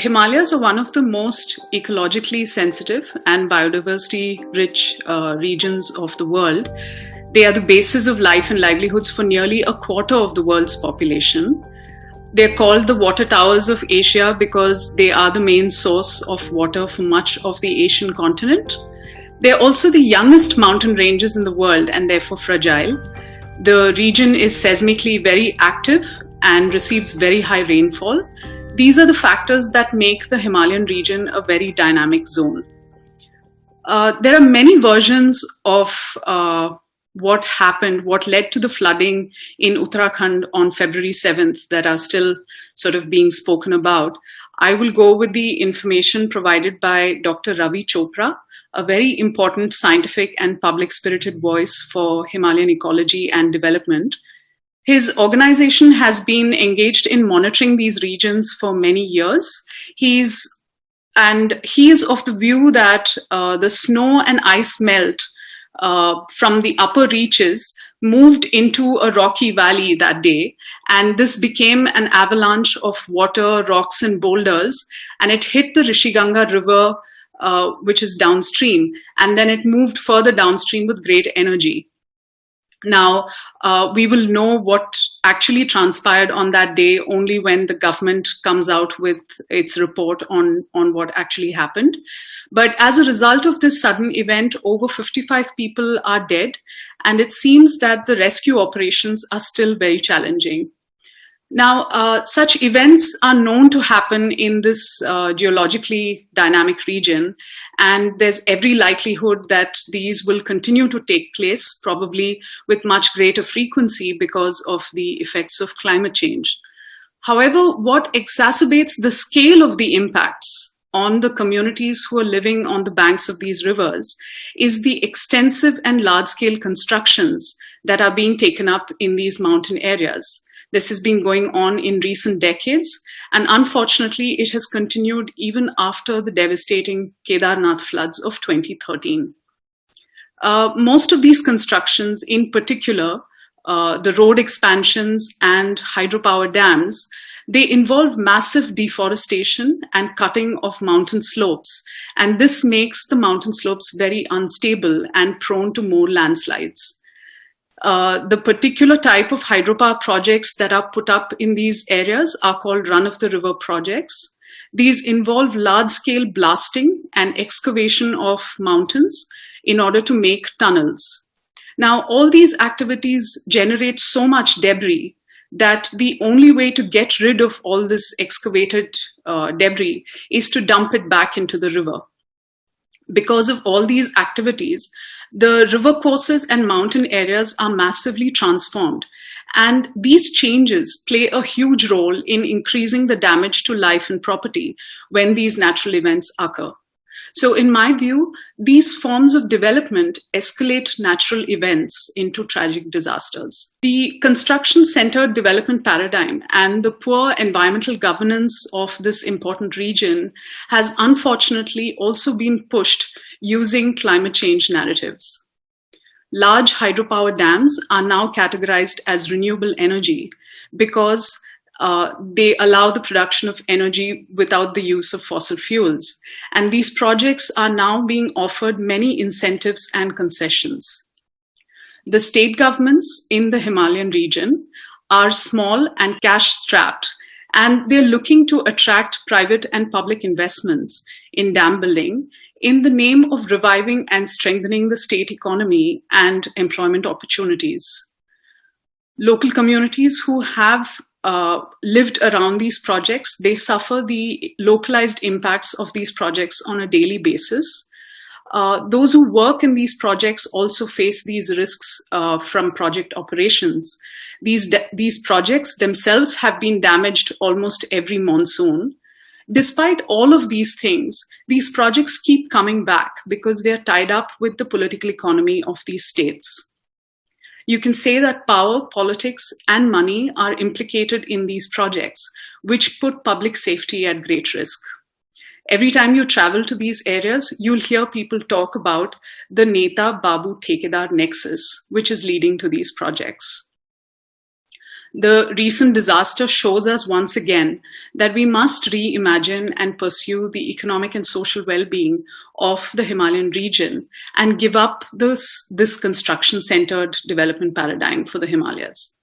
Himalayas are one of the most ecologically sensitive and biodiversity rich regions of the world. They are the basis of life and livelihoods for nearly a quarter of the world's population. They're called the water towers of Asia because they are the main source of water for much of the Asian continent. They're also the youngest mountain ranges in the world and therefore fragile. The region is seismically very active and receives very high rainfall. These are the factors that make the Himalayan region a very dynamic zone. There are many versions of what happened, what led to the flooding in Uttarakhand on February 7th that are still sort of being spoken about. I will go with the information provided by Dr. Ravi Chopra, a very important scientific and public-spirited voice for Himalayan ecology and development. His organization has been engaged in monitoring these regions for many years. He is of the view that the snow and ice melt from the upper reaches moved into a rocky valley that day, and this became an avalanche of water, rocks, and boulders, and it hit the Rishiganga river, which is downstream, and then it moved further downstream with great energy. Now, we will know what actually transpired on that day only when the government comes out with its report on what actually happened. But as a result of this sudden event, over 55 people are dead, and it seems that the rescue operations are still very challenging. Now, such events are known to happen in this geologically dynamic region, and there's every likelihood that these will continue to take place, probably with much greater frequency because of the effects of climate change. However, what exacerbates the scale of the impacts on the communities who are living on the banks of these rivers is the extensive and large-scale constructions that are being taken up in these mountain areas. This has been going on in recent decades, and unfortunately, it has continued even after the devastating Kedarnath floods of 2013. Most of these constructions, in particular, the road expansions and hydropower dams, they involve massive deforestation and cutting of mountain slopes, and this makes the mountain slopes very unstable and prone to more landslides. The particular type of hydropower projects that are put up in these areas are called run-of-the-river projects. These involve large-scale blasting and excavation of mountains in order to make tunnels. Now, all these activities generate so much debris that the only way to get rid of all this excavated debris is to dump it back into the river. Because of all these activities, the river courses and mountain areas are massively transformed, and these changes play a huge role in increasing the damage to life and property when these natural events occur. So in my view, these forms of development escalate natural events into tragic disasters. The construction-centered development paradigm and the poor environmental governance of this important region has unfortunately also been pushed using climate change narratives. Large hydropower dams are now categorized as renewable energy because they allow the production of energy without the use of fossil fuels. And these projects are now being offered many incentives and concessions. The state governments in the Himalayan region are small and cash-strapped, and they're looking to attract private and public investments in dam building in the name of reviving and strengthening the state economy and employment opportunities. Local communities who have lived around these projects, they suffer the localized impacts of these projects on a daily basis. Those who work in these projects also face these risks from project operations. These projects themselves have been damaged almost every monsoon. Despite all of these things, these projects keep coming back because they're tied up with the political economy of these states. You can say that power, politics, and money are implicated in these projects, which put public safety at great risk. Every time you travel to these areas, you'll hear people talk about the Neta Babu Thekedar nexus, which is leading to these projects. The recent disaster shows us once again that we must reimagine and pursue the economic and social well-being of the Himalayan region and give up this construction-centered development paradigm for the Himalayas.